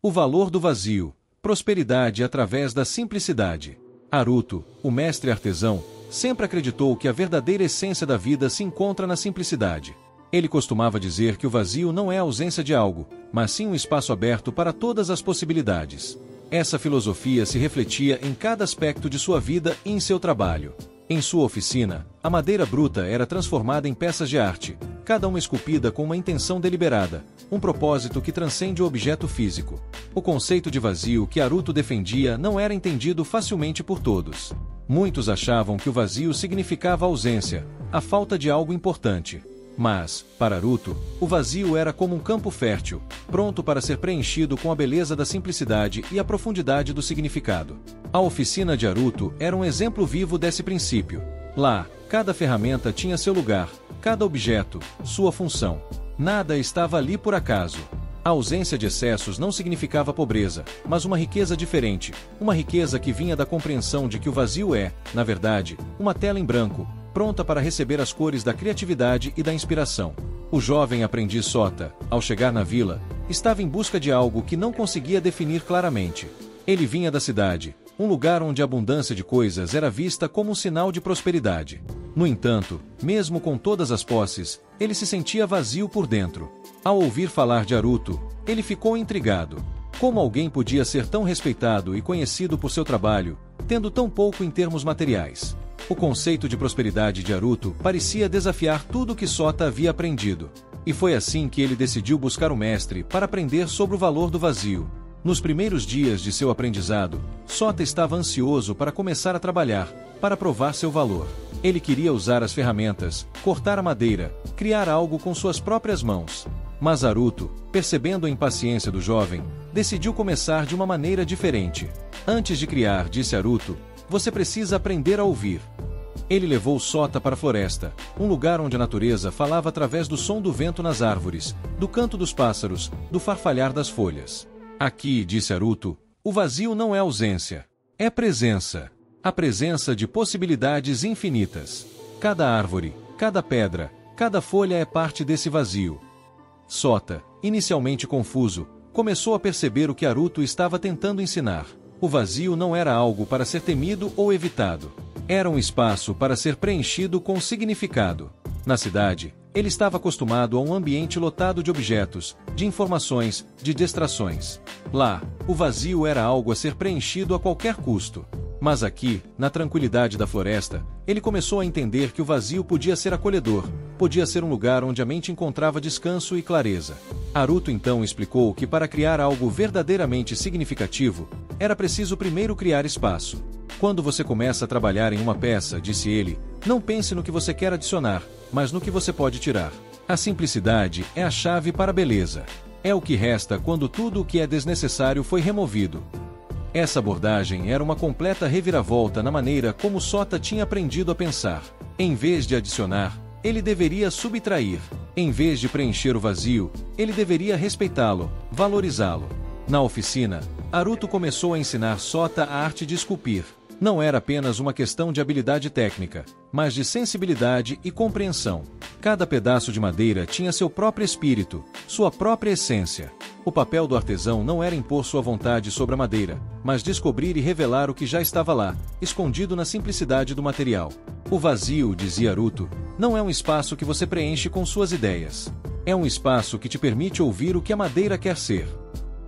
O valor do vazio. Prosperidade através da simplicidade. Haruto, o mestre artesão, sempre acreditou que a verdadeira essência da vida se encontra na simplicidade. Ele costumava dizer que o vazio não é a ausência de algo, mas sim um espaço aberto para todas as possibilidades. Essa filosofia se refletia em cada aspecto de sua vida e em seu trabalho. Em sua oficina, a madeira bruta era transformada em peças de arte, cada uma esculpida com uma intenção deliberada, um propósito que transcende o objeto físico. O conceito de vazio que Haruto defendia não era entendido facilmente por todos. Muitos achavam que o vazio significava a ausência, a falta de algo importante. Mas, para Haruto, o vazio era como um campo fértil, pronto para ser preenchido com a beleza da simplicidade e a profundidade do significado. A oficina de Haruto era um exemplo vivo desse princípio. Lá, cada ferramenta tinha seu lugar, cada objeto, sua função. Nada estava ali por acaso. A ausência de excessos não significava pobreza, mas uma riqueza diferente, uma riqueza que vinha da compreensão de que o vazio é, na verdade, uma tela em branco, pronta para receber as cores da criatividade e da inspiração. O jovem aprendiz Sota, ao chegar na vila, estava em busca de algo que não conseguia definir claramente. Ele vinha da cidade, um lugar onde a abundância de coisas era vista como um sinal de prosperidade. No entanto, mesmo com todas as posses, ele se sentia vazio por dentro. Ao ouvir falar de Haruto, ele ficou intrigado. Como alguém podia ser tão respeitado e conhecido por seu trabalho, tendo tão pouco em termos materiais? O conceito de prosperidade de Haruto parecia desafiar tudo o que Sota havia aprendido. E foi assim que ele decidiu buscar o mestre para aprender sobre o valor do vazio. Nos primeiros dias de seu aprendizado, Sota estava ansioso para começar a trabalhar, para provar seu valor. Ele queria usar as ferramentas, cortar a madeira, criar algo com suas próprias mãos. Mas Haruto, percebendo a impaciência do jovem, decidiu começar de uma maneira diferente. Antes de criar, disse Haruto, você precisa aprender a ouvir. Ele levou Sota para a floresta, um lugar onde a natureza falava através do som do vento nas árvores, do canto dos pássaros, do farfalhar das folhas. Aqui, disse Haruto, o vazio não é ausência, é presença. A presença de possibilidades infinitas. Cada árvore, cada pedra, cada folha é parte desse vazio. Sota, inicialmente confuso, começou a perceber o que Haruto estava tentando ensinar. O vazio não era algo para ser temido ou evitado. Era um espaço para ser preenchido com significado. Na cidade, ele estava acostumado a um ambiente lotado de objetos, de informações, de distrações. Lá, o vazio era algo a ser preenchido a qualquer custo. Mas aqui, na tranquilidade da floresta, ele começou a entender que o vazio podia ser acolhedor, podia ser um lugar onde a mente encontrava descanso e clareza. Haruto então explicou que para criar algo verdadeiramente significativo, era preciso primeiro criar espaço. Quando você começa a trabalhar em uma peça, disse ele, não pense no que você quer adicionar, mas no que você pode tirar. A simplicidade é a chave para a beleza. É o que resta quando tudo o que é desnecessário foi removido. Essa abordagem era uma completa reviravolta na maneira como Sota tinha aprendido a pensar. Em vez de adicionar, ele deveria subtrair. Em vez de preencher o vazio, ele deveria respeitá-lo, valorizá-lo. Na oficina, Haruto começou a ensinar Sota a arte de esculpir. Não era apenas uma questão de habilidade técnica, mas de sensibilidade e compreensão. Cada pedaço de madeira tinha seu próprio espírito, sua própria essência. O papel do artesão não era impor sua vontade sobre a madeira, mas descobrir e revelar o que já estava lá, escondido na simplicidade do material. O vazio, dizia Haruto, não é um espaço que você preenche com suas ideias. É um espaço que te permite ouvir o que a madeira quer ser.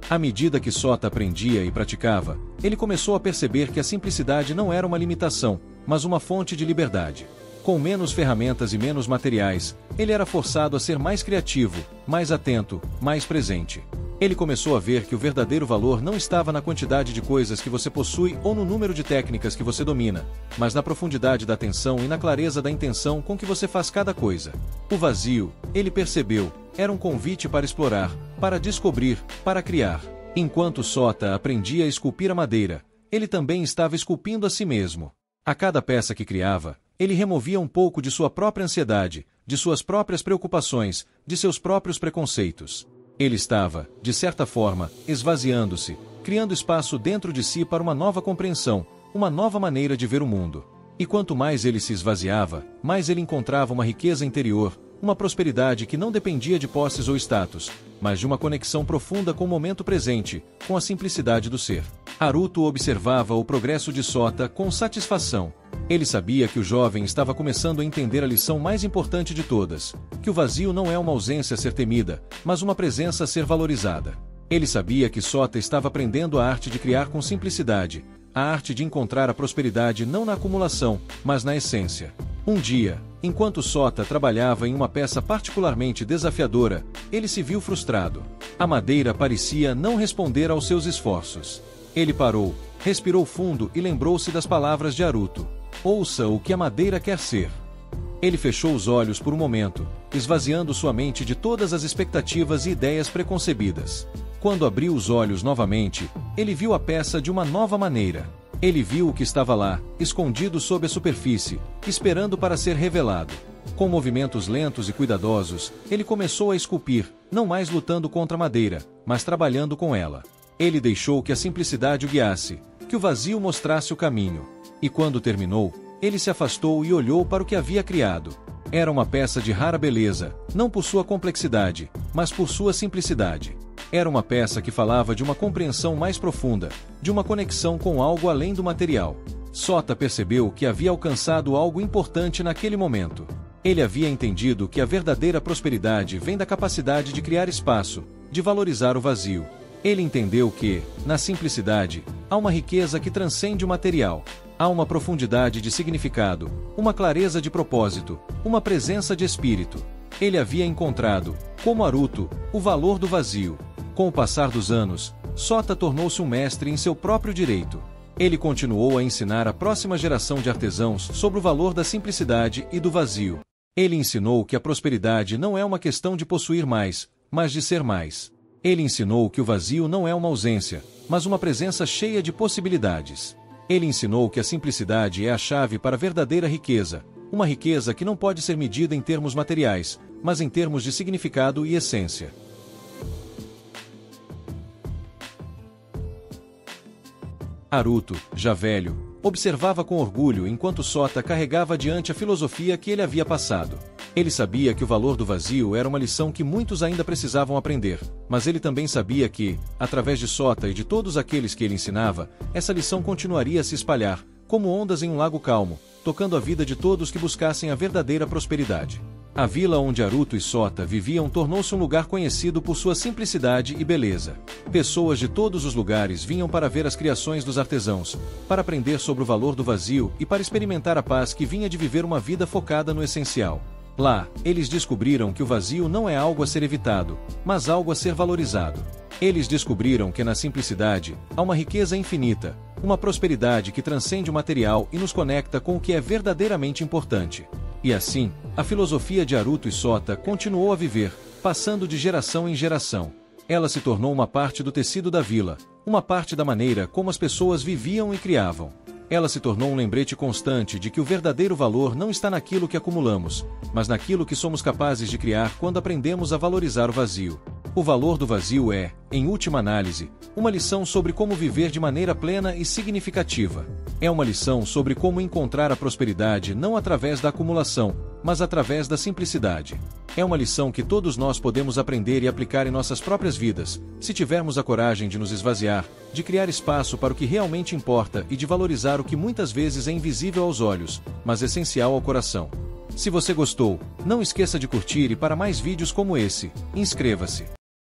À medida que Sota aprendia e praticava, ele começou a perceber que a simplicidade não era uma limitação, mas uma fonte de liberdade. Com menos ferramentas e menos materiais, ele era forçado a ser mais criativo, mais atento, mais presente. Ele começou a ver que o verdadeiro valor não estava na quantidade de coisas que você possui ou no número de técnicas que você domina, mas na profundidade da atenção e na clareza da intenção com que você faz cada coisa. O vazio, ele percebeu, era um convite para explorar, para descobrir, para criar. Enquanto Sota aprendia a esculpir a madeira, ele também estava esculpindo a si mesmo. A cada peça que criava, ele removia um pouco de sua própria ansiedade, de suas próprias preocupações, de seus próprios preconceitos. Ele estava, de certa forma, esvaziando-se, criando espaço dentro de si para uma nova compreensão, uma nova maneira de ver o mundo. E quanto mais ele se esvaziava, mais ele encontrava uma riqueza interior, uma prosperidade que não dependia de posses ou status, mas de uma conexão profunda com o momento presente, com a simplicidade do ser. Haruto observava o progresso de Sota com satisfação. Ele sabia que o jovem estava começando a entender a lição mais importante de todas, que o vazio não é uma ausência a ser temida, mas uma presença a ser valorizada. Ele sabia que Sota estava aprendendo a arte de criar com simplicidade, a arte de encontrar a prosperidade não na acumulação, mas na essência. Um dia, enquanto Sota trabalhava em uma peça particularmente desafiadora, ele se viu frustrado. A madeira parecia não responder aos seus esforços. Ele parou, respirou fundo e lembrou-se das palavras de Haruto. Ouça o que a madeira quer ser. Ele fechou os olhos por um momento, esvaziando sua mente de todas as expectativas e ideias preconcebidas. Quando abriu os olhos novamente, ele viu a peça de uma nova maneira. Ele viu o que estava lá, escondido sob a superfície, esperando para ser revelado. Com movimentos lentos e cuidadosos, ele começou a esculpir, não mais lutando contra a madeira, mas trabalhando com ela. Ele deixou que a simplicidade o guiasse, que o vazio mostrasse o caminho. E quando terminou, ele se afastou e olhou para o que havia criado. Era uma peça de rara beleza, não por sua complexidade, mas por sua simplicidade. Era uma peça que falava de uma compreensão mais profunda, de uma conexão com algo além do material. Sota percebeu que havia alcançado algo importante naquele momento. Ele havia entendido que a verdadeira prosperidade vem da capacidade de criar espaço, de valorizar o vazio. Ele entendeu que, na simplicidade, há uma riqueza que transcende o material. Há uma profundidade de significado, uma clareza de propósito, uma presença de espírito. Ele havia encontrado, como Haruto, o valor do vazio. Com o passar dos anos, Sota tornou-se um mestre em seu próprio direito. Ele continuou a ensinar a próxima geração de artesãos sobre o valor da simplicidade e do vazio. Ele ensinou que a prosperidade não é uma questão de possuir mais, mas de ser mais. Ele ensinou que o vazio não é uma ausência, mas uma presença cheia de possibilidades. Ele ensinou que a simplicidade é a chave para a verdadeira riqueza, uma riqueza que não pode ser medida em termos materiais, mas em termos de significado e essência. Haruto, já velho, observava com orgulho enquanto Sota carregava adiante a filosofia que ele havia passado. Ele sabia que o valor do vazio era uma lição que muitos ainda precisavam aprender, mas ele também sabia que, através de Sota e de todos aqueles que ele ensinava, essa lição continuaria a se espalhar, como ondas em um lago calmo, tocando a vida de todos que buscassem a verdadeira prosperidade. A vila onde Haruto e Sota viviam tornou-se um lugar conhecido por sua simplicidade e beleza. Pessoas de todos os lugares vinham para ver as criações dos artesãos, para aprender sobre o valor do vazio e para experimentar a paz que vinha de viver uma vida focada no essencial. Lá, eles descobriram que o vazio não é algo a ser evitado, mas algo a ser valorizado. Eles descobriram que na simplicidade há uma riqueza infinita, uma prosperidade que transcende o material e nos conecta com o que é verdadeiramente importante. E assim, a filosofia de Haruto e Sota continuou a viver, passando de geração em geração. Ela se tornou uma parte do tecido da vila, uma parte da maneira como as pessoas viviam e criavam. Ela se tornou um lembrete constante de que o verdadeiro valor não está naquilo que acumulamos, mas naquilo que somos capazes de criar quando aprendemos a valorizar o vazio. O valor do vazio é, em última análise, uma lição sobre como viver de maneira plena e significativa. É uma lição sobre como encontrar a prosperidade não através da acumulação, mas através da simplicidade. É uma lição que todos nós podemos aprender e aplicar em nossas próprias vidas, se tivermos a coragem de nos esvaziar, de criar espaço para o que realmente importa e de valorizar o que muitas vezes é invisível aos olhos, mas essencial ao coração. Se você gostou, não esqueça de curtir e para mais vídeos como esse, inscreva-se.